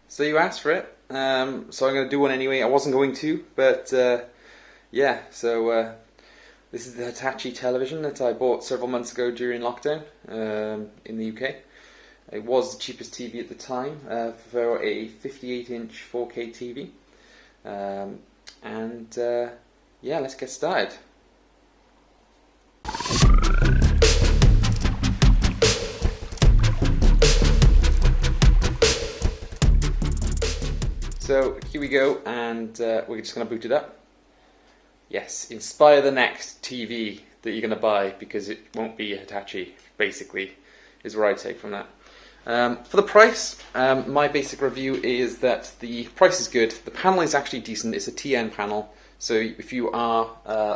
So you asked for it, so I'm going to do one anyway. I wasn't going to, but yeah, so this is the Hitachi television that I bought several months ago during lockdown in the UK. It was the cheapest TV at the time for a 58-inch 4K TV. Yeah, let's get started. So here we go, and we're just going to boot it up. Yes, inspire the next TV that you're going to buy, because it won't be a Hitachi, basically, is what I'd take from that. For the price, my basic review is that the price is good. The panel is actually decent. It's a TN panel, so if you are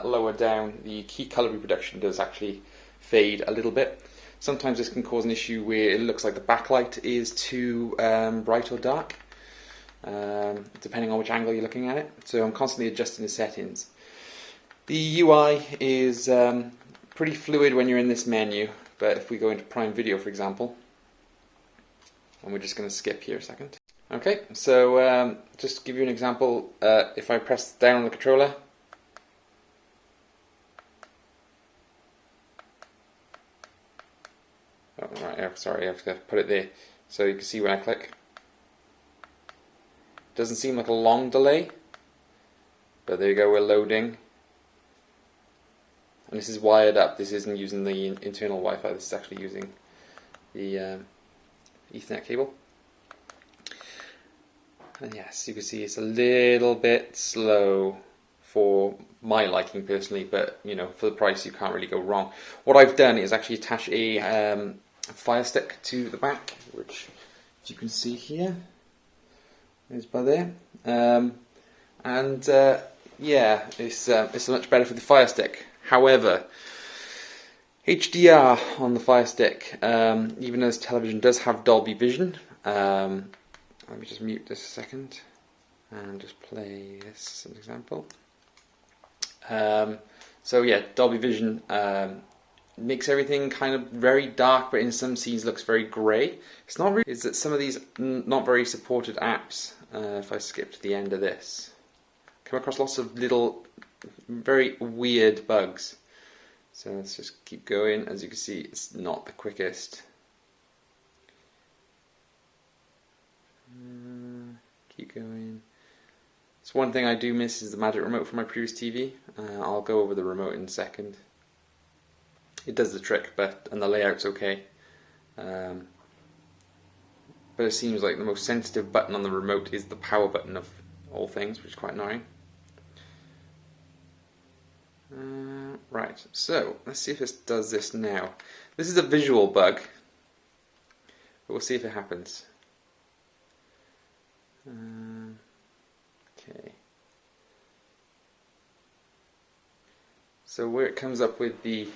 lower down, the key color reproduction does actually fade a little bit. Sometimes this can cause an issue where it looks like the backlight is too bright or dark, depending on which angle you're looking at it. So I'm constantly adjusting the settings. The UI is pretty fluid when you're in this menu, but if we go into Prime Video, for example, and we're just going to skip here a second. Okay, so just to give you an example, if I press down on the controller, oh, right, sorry, I have to put it there, so you can see when I click. Doesn't seem like a long delay, but there you go, we're loading. And this is wired up, this isn't using the internal Wi-Fi, this is actually using the Ethernet cable. And yes, you can see it's a little bit slow for my liking personally, but you know, for the price you can't really go wrong. What I've done is actually attach a Fire Stick to the back, which if you can see here, is by there. Yeah, it's much better for the Fire Stick. However, HDR on the Fire Stick, even though this television does have Dolby Vision, let me just mute this a second and just play this as an example. So yeah, Dolby Vision makes everything kind of very dark, but in some scenes looks very grey. It's not really, is that some of these not very supported apps, if I skip to the end of this, come across lots of little very weird bugs. So let's just keep going. As you can see, it's not the quickest. Keep going. So one thing I do miss is the magic remote from my previous TV. I'll go over the remote in a second. It does the trick, and the layout's okay. But it seems like the most sensitive button on the remote is the power button of all things, which is quite annoying. Right, so let's see if this does this now. This is a visual bug, but we'll see if it happens. Okay. So where it comes up with the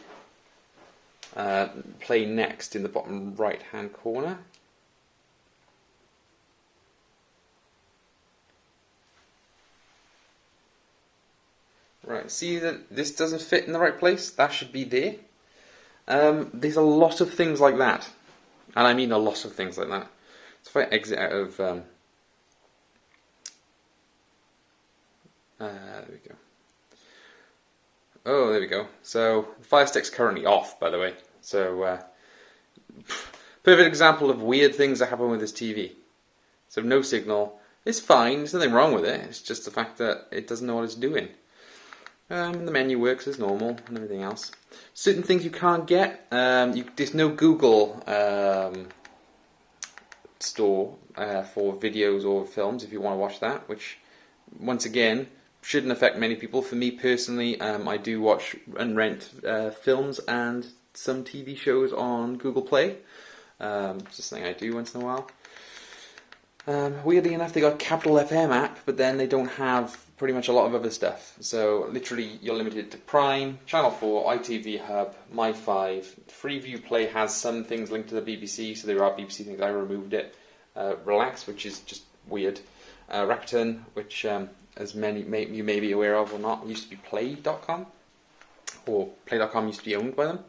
play next in the bottom right hand corner. Right, see that this doesn't fit in the right place? That should be there. There's a lot of things like that. And I mean a lot of things like that. So if I exit out of... there we go. Oh, there we go. So the Fire Stick's currently off, by the way. So perfect example of weird things that happen with this TV. So no signal. It's fine, there's nothing wrong with it. It's just the fact that it doesn't know what it's doing. The menu works as normal and everything else. Certain things you can't get. There's no Google store for videos or films if you want to watch that, which once again shouldn't affect many people. For me personally, I do watch and rent films and some TV shows on Google Play. It's just something I do once in a while. Weirdly enough, they got Capital FM app, but then they don't have pretty much a lot of other stuff. So literally, you're limited to Prime, Channel 4, ITV Hub, My5. Freeview Play has some things linked to the BBC, so there are BBC things. I removed it. Relax, which is just weird. Rakuten, which as many you may be aware of or not, used to be Play.com, or Play.com used to be owned by them.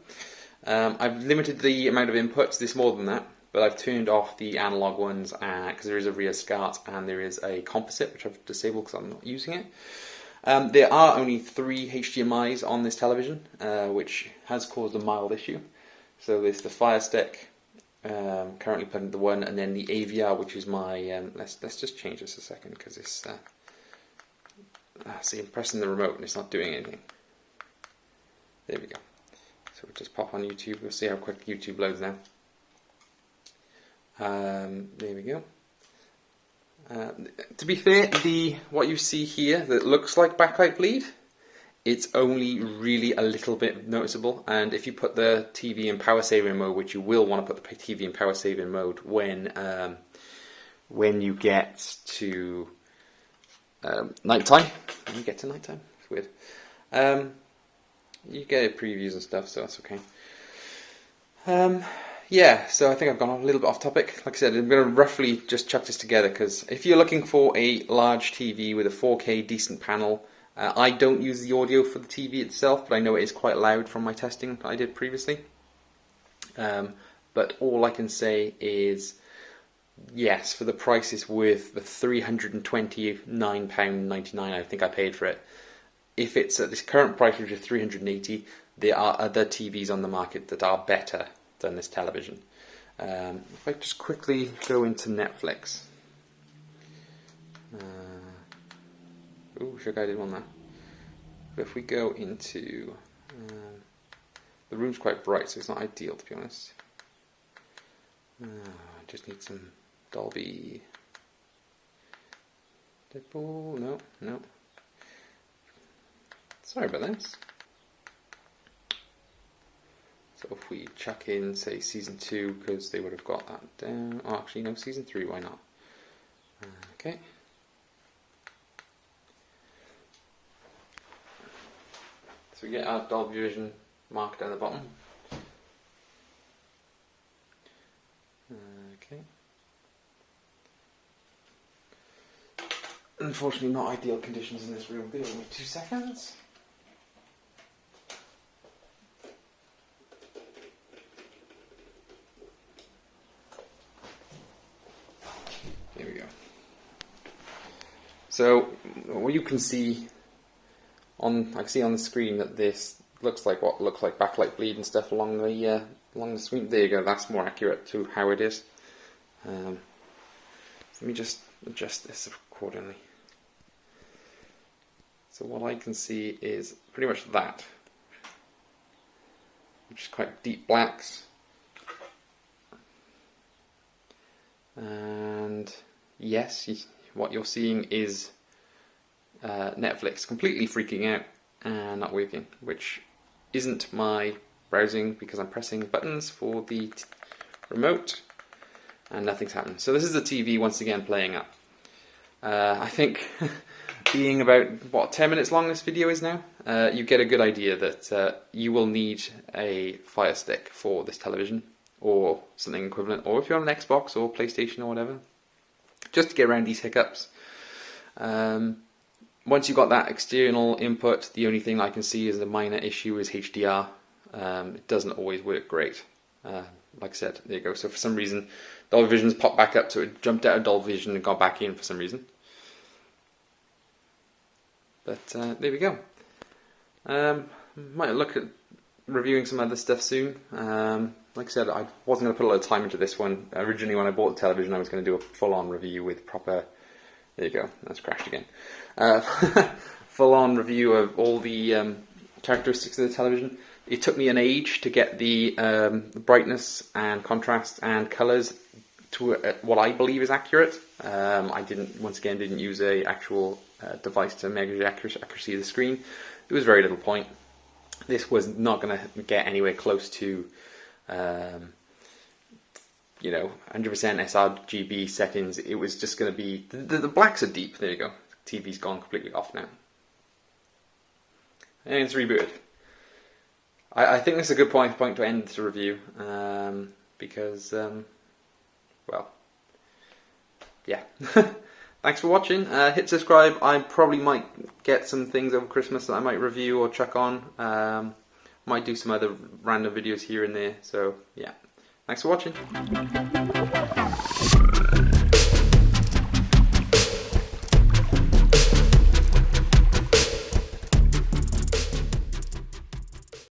I've limited the amount of inputs. There's more than that, but I've turned off the analog ones because there is a rear SCART and there is a composite, which I've disabled because I'm not using it. There are only 3 HDMIs on this television, which has caused a mild issue. So there's the Fire Stick, currently plugged into the one, and then the AVR, which is my. Let's just change this a second because it's. See, I'm pressing the remote and it's not doing anything. There we go. So we'll just pop on YouTube. We'll see how quick YouTube loads now. There we go. To be fair, what you see here that looks like backlight bleed, it's only really a little bit noticeable. And if you put the TV in power saving mode, which you will want to put the TV in power saving mode when you get to nighttime. When you get to nighttime, it's weird. You get previews and stuff, so that's okay. Yeah, so I think I've gone a little bit off topic. Like I said, I'm going to roughly just chuck this together because if you're looking for a large TV with a 4K decent panel, I don't use the audio for the TV itself, but I know it is quite loud from my testing that I did previously. But all I can say is, yes, for the price it's worth the £329.99 I think I paid for it. If it's at this current price, which is $380, there are other TVs on the market that are better than this television. If I just quickly go into Netflix. Should I did one there. But if we go into the room's quite bright, so it's not ideal to be honest. I just need some Dolby. Deadpool. No. Sorry about this. So if we chuck in, say, season 2, because they would have got that down. Oh, actually, no, season 3. Why not? Okay. So we get our Dolby Vision mark down the bottom. Okay. Unfortunately, not ideal conditions in this room. Bear with me 2 seconds. Here we go. So, what you can see I can see on the screen that this looks like what looks like backlight bleed and stuff along the screen. There you go. That's more accurate to how it is. Let me just adjust this accordingly. So what I can see is pretty much that, which is quite deep blacks. And yes, what you're seeing is Netflix completely freaking out and not working, which isn't my browsing because I'm pressing buttons for the remote and nothing's happened. So this is the TV once again playing up. I think being about 10 minutes long this video is now, you get a good idea that you will need a Fire Stick for this television or something equivalent, or if you're on an Xbox or PlayStation or whatever, just to get around these hiccups. Once you've got that external input, the only thing I can see as a minor issue is HDR. It doesn't always work great. Like I said, there you go. So for some reason, Dolby Vision's popped back up, so it jumped out of Dolby Vision and got back in for some reason. But there we go. Might look at reviewing some other stuff soon. Like I said, I wasn't going to put a lot of time into this one. Originally, when I bought the television, I was going to do a full-on review with proper... There you go, that's crashed again. Full-on review of all the characteristics of the television. It took me an age to get the brightness and contrast and colours to what I believe is accurate. I didn't use a actual device to measure the accuracy of the screen. There was very little point. This was not going to get anywhere close to 100% sRGB settings. It was just going to be the blacks are deep. There you go. TV's gone completely off now, and it's rebooted. I think this is a good point to end the review because yeah. Thanks for watching. Hit subscribe. I probably might get some things over Christmas that I might review or chuck on. Might do some other random videos here and there. So yeah, Thanks for watching.